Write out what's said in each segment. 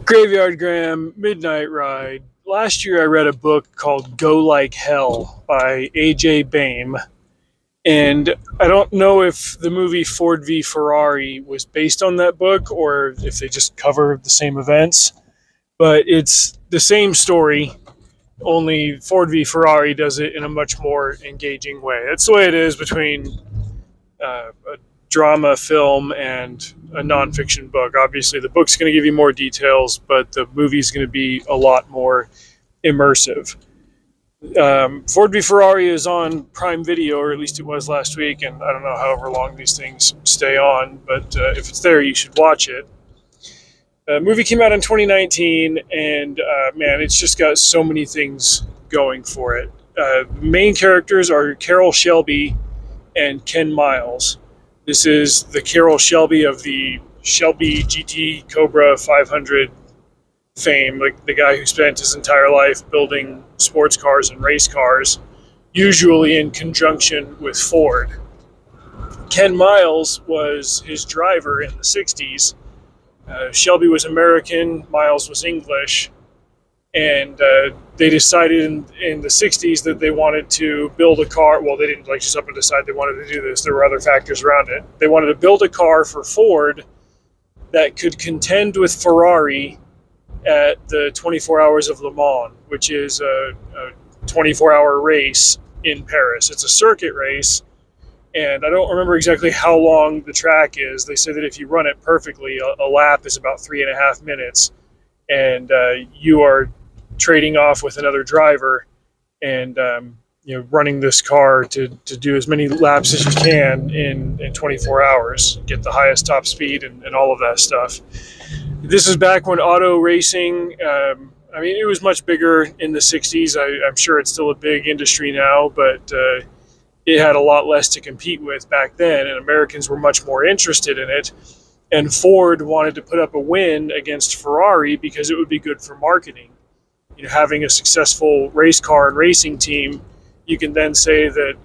Graveyard Graham, Midnight Ride. Last year I read a book called Go Like Hell by A.J. Baim. And I don't know if the movie Ford v Ferrari was based on that book or if they just cover the same events. But it's the same story, only Ford v Ferrari does it in a much more engaging way. That's the way it is between a drama film and a nonfiction book. Obviously, the book's going to give you more details, but the movie's going to be a lot more immersive. Ford v Ferrari is on Prime Video, or at least it was last week, and I don't know however long these things stay on, but if it's there, you should watch it. The movie came out in 2019, and man, it's just got so many things going for it. Main characters are Carroll Shelby and Ken Miles. This is the Carroll Shelby of the Shelby GT Cobra 500 fame, like the guy who spent his entire life building sports cars and race cars, usually in conjunction with Ford. Ken Miles was his driver in the 60s. Shelby was American, Miles was English, and they decided in the 60s that they wanted to build a car. Well, they didn't just up and decide they wanted to do this. There were other factors around it. They wanted to build a car for Ford that could contend with Ferrari at the 24 Hours of Le Mans, which is a 24-hour race in Paris. It's a circuit race, and I don't remember exactly how long the track is. They say that if you run it perfectly, a lap is about 3.5 minutes, and you are trading off with another driver and running this car to do as many laps as you can in 24 hours, get the highest top speed and all of that stuff. This is back when auto racing, it was much bigger in the 60s. I'm sure it's still a big industry now, but it had a lot less to compete with back then, and Americans were much more interested in it. And Ford wanted to put up a win against Ferrari because it would be good for marketing. Having a successful race car and racing team, you can then say that,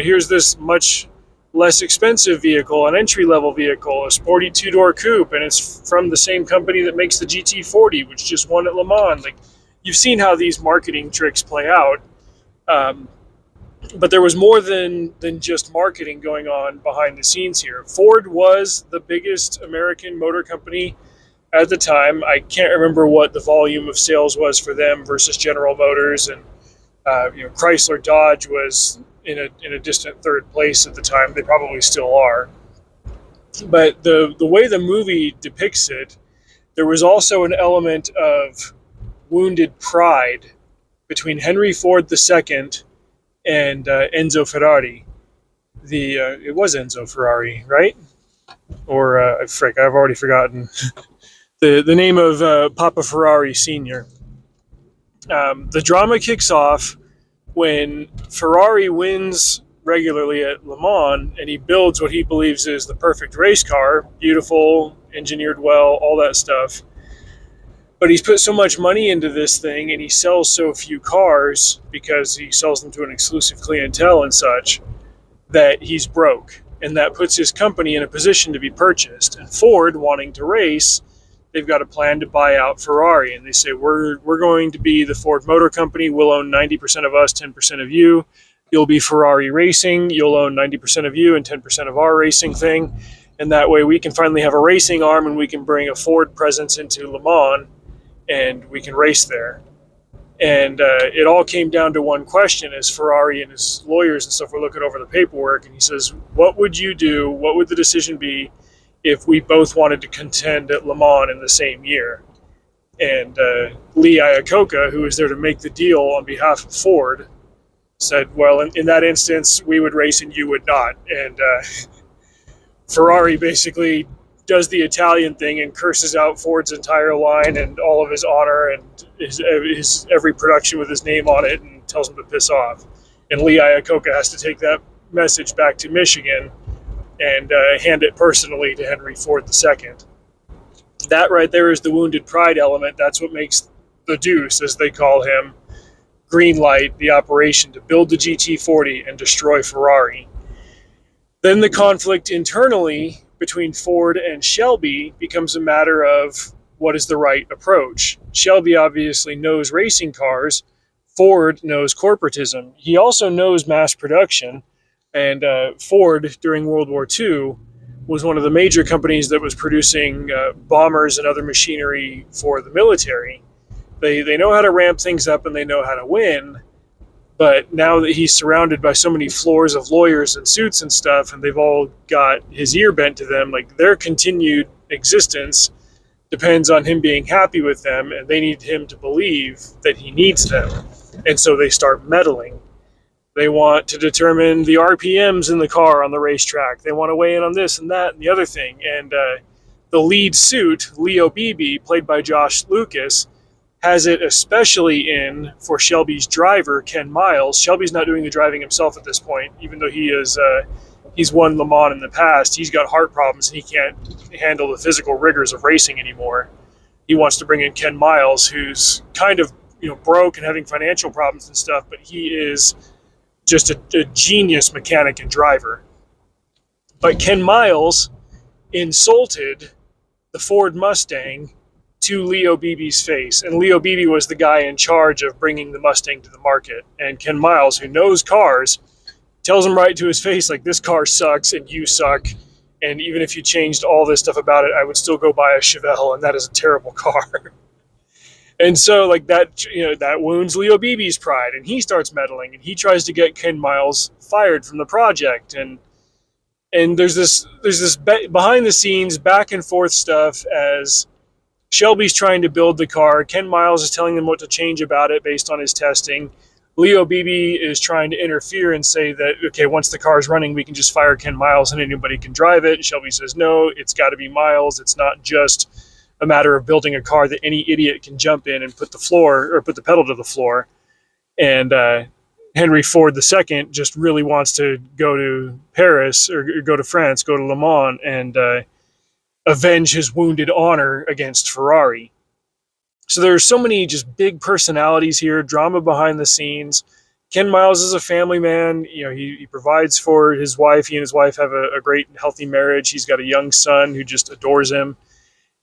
here's this much less expensive vehicle, an entry-level vehicle, a sporty two-door coupe, and it's from the same company that makes the GT40, which just won at Le Mans. You've seen how these marketing tricks play out. But there was more than just marketing going on behind the scenes here. Ford was the biggest American motor company at the time. I can't remember what the volume of sales was for them versus General Motors, and Chrysler Dodge was in a distant third place at the time. They probably still are. But the way the movie depicts it, there was also an element of wounded pride between Henry Ford II and Enzo Ferrari. It was Enzo Ferrari, right? Or I've already forgotten the name of Papa Ferrari Sr. The drama kicks off when Ferrari wins regularly at Le Mans, and he builds what he believes is the perfect race car, beautiful, engineered well, all that stuff. But he's put so much money into this thing, and he sells so few cars because he sells them to an exclusive clientele and such, that he's broke. And that puts his company in a position to be purchased. And Ford, wanting to race, they've got a plan to buy out Ferrari. And they say, we're going to be the Ford Motor Company. We'll own 90% of us, 10% of you. You'll be Ferrari Racing. You'll own 90% of you and 10% of our racing thing. And that way we can finally have a racing arm, and we can bring a Ford presence into Le Mans, and we can race there. And it all came down to one question as Ferrari and his lawyers and stuff were looking over the paperwork. And he says, what would you do? What would the decision be if we both wanted to contend at Le Mans in the same year? And Lee Iacocca, who was there to make the deal on behalf of Ford, said, well, in that instance, we would race and you would not. And Ferrari basically does the Italian thing and curses out Ford's entire line and all of his honor and his every production with his name on it, and tells him to piss off. And Lee Iacocca has to take that message back to Michigan and hand it personally to Henry Ford II. That right there is the wounded pride element. That's what makes the Deuce, as they call him, green light the operation to build the GT40 and destroy Ferrari. Then the conflict internally between Ford and Shelby becomes a matter of what is the right approach. Shelby obviously knows racing cars. Ford knows corporatism. He also knows mass production. And Ford, during World War II, was one of the major companies that was producing bombers and other machinery for the military. They know how to ramp things up and they know how to win. But now that he's surrounded by so many floors of lawyers and suits and stuff, and they've all got his ear bent to them, like their continued existence depends on him being happy with them, and they need him to believe that he needs them. And so they start meddling. They want to determine the RPMs in the car on the racetrack. They want to weigh in on this and that and the other thing. And the lead suit, Leo Beebe, played by Josh Lucas, has it especially in for Shelby's driver, Ken Miles. Shelby's not doing the driving himself at this point, even though he's won Le Mans in the past. He's got heart problems and he can't handle the physical rigors of racing anymore. He wants to bring in Ken Miles, who's kind of broke and having financial problems and stuff, but he is just a genius mechanic and driver. But Ken Miles insulted the Ford Mustang to Leo Beebe's face. And Leo Beebe was the guy in charge of bringing the Mustang to the market. And Ken Miles, who knows cars, tells him right to his face, like, this car sucks and you suck. And even if you changed all this stuff about it, I would still go buy a Chevelle, and that is a terrible car. And so, like, that, that wounds Leo Beebe's pride, and he starts meddling, and he tries to get Ken Miles fired from the project. And there's this behind the scenes back and forth stuff as Shelby's trying to build the car. Ken Miles is telling them what to change about it based on his testing. Leo Beebe is trying to interfere and say that, okay, once the car's running, we can just fire Ken Miles and anybody can drive it. And Shelby says, no, it's got to be Miles. It's not just a matter of building a car that any idiot can jump in and put the pedal to the floor. And Henry Ford II just really wants to go to Paris or go to France, go to Le Mans, and avenge his wounded honor against Ferrari. So there are so many just big personalities here, drama behind the scenes. Ken Miles is a family man. He provides for his wife. He and his wife have a great, healthy marriage. He's got a young son who just adores him.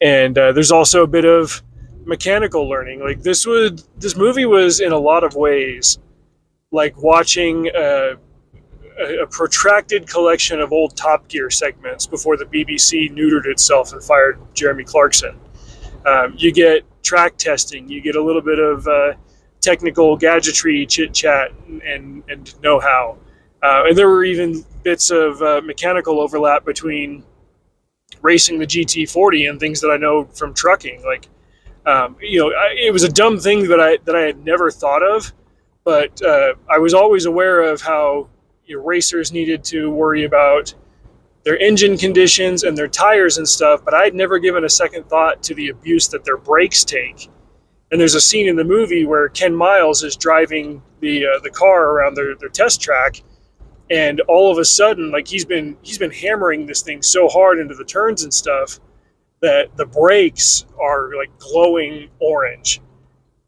And there's also a bit of mechanical learning. Like this movie was in a lot of ways like watching a protracted collection of old Top Gear segments before the BBC neutered itself and fired Jeremy Clarkson. You get track testing, you get a little bit of technical gadgetry chit-chat and know-how. And there were even bits of mechanical overlap between racing the GT40 and things that I know from trucking. Like, it was a dumb thing that I had never thought of, but I was always aware of how racers needed to worry about their engine conditions and their tires and stuff, but I'd never given a second thought to the abuse that their brakes take. And there's a scene in the movie where Ken Miles is driving the car around their test track, and all of a sudden, like he's been hammering this thing so hard into the turns and stuff that the brakes are like glowing orange.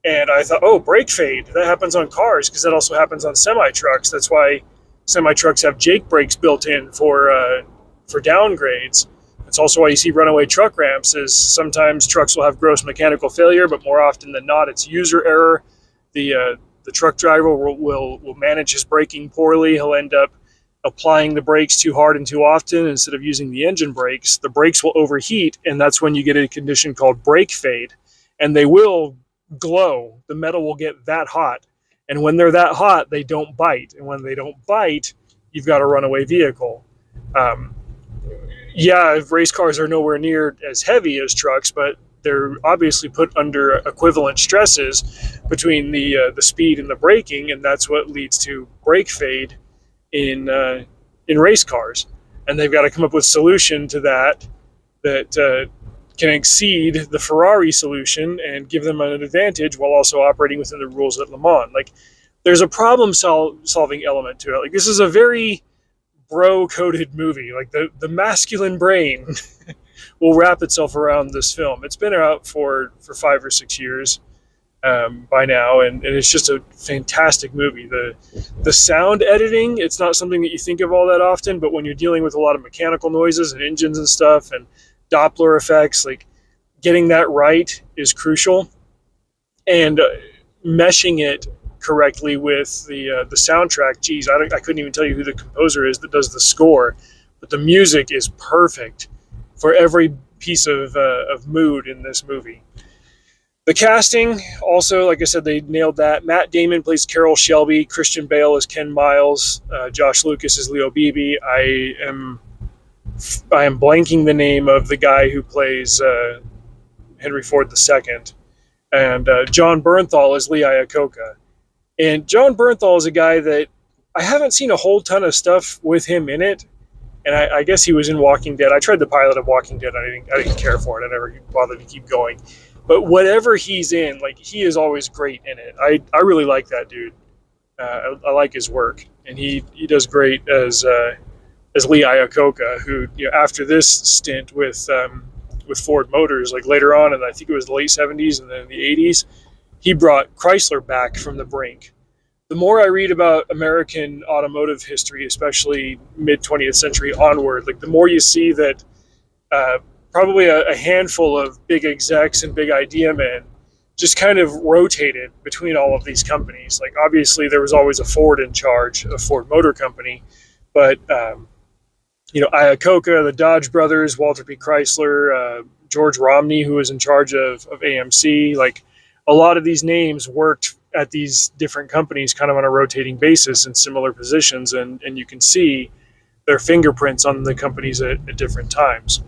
And I thought, oh, brake fade. That happens on cars because that also happens on semi-trucks. That's why semi-trucks have Jake brakes built in for downgrades. It's also why you see runaway truck ramps, is sometimes trucks will have gross mechanical failure, but more often than not, it's user error. The truck driver will manage his braking poorly. He'll end up applying the brakes too hard and too often instead of using the engine brakes. The brakes will overheat, and that's when you get a condition called brake fade. And they will glow. The metal will get that hot. And when they're that hot, they don't bite. And when they don't bite, you've got a runaway vehicle. Race cars are nowhere near as heavy as trucks, but they're obviously put under equivalent stresses between the speed and the braking, and that's what leads to brake fade in race cars. And they've got to come up with a solution to that can exceed the Ferrari solution and give them an advantage while also operating within the rules at Le Mans. Like, there's a problem solving element to it. Like, this is a very bro-coded movie. Like, the masculine brain will wrap itself around this film. It's been out for 5 or 6 years by now, and it's just a fantastic movie. The sound editing, it's not something that you think of all that often, but when you're dealing with a lot of mechanical noises and engines and stuff and Doppler effects, like, getting that right is crucial, and meshing it correctly with the soundtrack. Geez, I couldn't even tell you who the composer is that does the score, but the music is perfect for every piece of mood in this movie. The casting, also, like I said, they nailed that. Matt Damon plays Carroll Shelby. Christian Bale is Ken Miles. Josh Lucas is Leo Beebe. I am blanking the name of the guy who plays Henry Ford II. And John Bernthal is Lee Iacocca. And John Bernthal is a guy that I haven't seen a whole ton of stuff with him in it. And I guess he was in Walking Dead. I tried the pilot of Walking Dead. I didn't care for it. I never bothered to keep going. But whatever he's in, like, he is always great in it. I really like that dude. I like his work, and he does great as Lee Iacocca, who, after this stint with Ford Motors, like later on, and I think it was the late '70s and then the '80s, he brought Chrysler back from the brink. The more I read about American automotive history, especially mid 20th century onward, like the more you see that probably a handful of big execs and big idea men just kind of rotated between all of these companies. Like, obviously there was always a Ford in charge, a Ford Motor Company, but Iacocca, the Dodge brothers, Walter P. Chrysler, George Romney, who was in charge of AMC, like a lot of these names worked at these different companies kind of on a rotating basis in similar positions, and you can see their fingerprints on the companies at different times.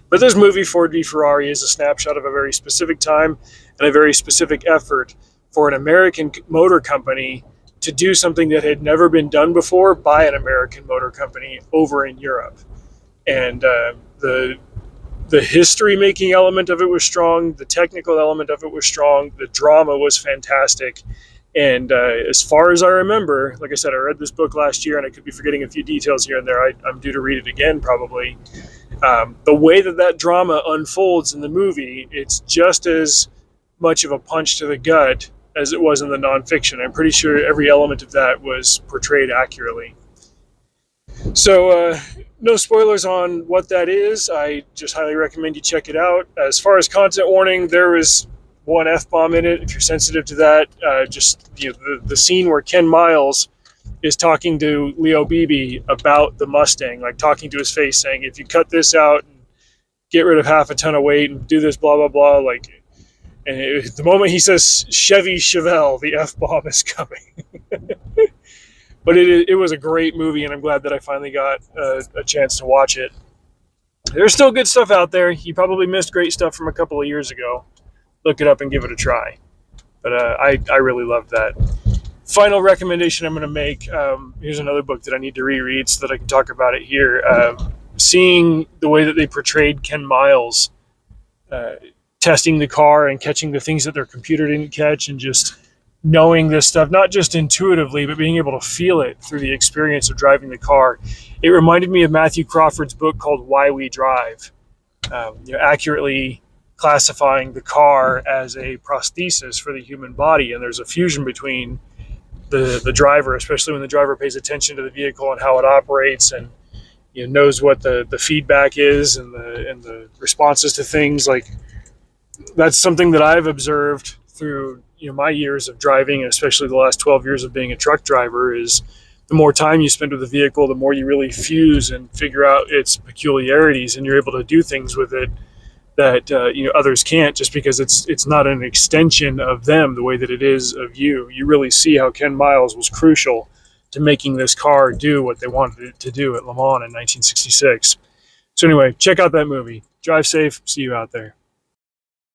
But this movie, Ford v Ferrari, is a snapshot of a very specific time and a very specific effort for an American motor company to do something that had never been done before by an American motor company over in Europe. And the history-making element of it was strong. The technical element of it was strong. The drama was fantastic. And as far as I remember, like I said, I read this book last year, and I could be forgetting a few details here and there. I'm due to read it again, probably. The way that drama unfolds in the movie, it's just as much of a punch to the gut as it was in the nonfiction. I'm pretty sure every element of that was portrayed accurately. So, no spoilers on what that is. I just highly recommend you check it out. As far as content warning, there is one F-bomb in it. If you're sensitive to that, the scene where Ken Miles is talking to Leo Beebe about the Mustang, like talking to his face, saying, if you cut this out and get rid of half a ton of weight and do this, blah, blah, blah, like, and the moment he says Chevy Chevelle, the F-bomb is coming. But it was a great movie, and I'm glad that I finally got a chance to watch it. There's still good stuff out there. You probably missed great stuff from a couple of years ago. Look it up and give it a try. But I really loved that. Final recommendation I'm going to make, here's another book that I need to reread so that I can talk about it here. Seeing the way that they portrayed Ken Miles testing the car and catching the things that their computer didn't catch, and just knowing this stuff, not just intuitively, but being able to feel it through the experience of driving the car. It reminded me of Matthew Crawford's book called Why We Drive, accurately classifying the car as a prosthesis for the human body. And there's a fusion between the driver, especially when the driver pays attention to the vehicle and how it operates, and knows what the feedback is and the responses to things. Like, that's something that I've observed through my years of driving, and especially the last 12 years of being a truck driver, is the more time you spend with the vehicle, the more you really fuse and figure out its peculiarities, and you're able to do things with it that others can't, just because it's not an extension of them the way that it is of you. You really see how Ken Miles was crucial to making this car do what they wanted it to do at Le Mans in 1966. So anyway, check out that movie. Drive safe. See you out there.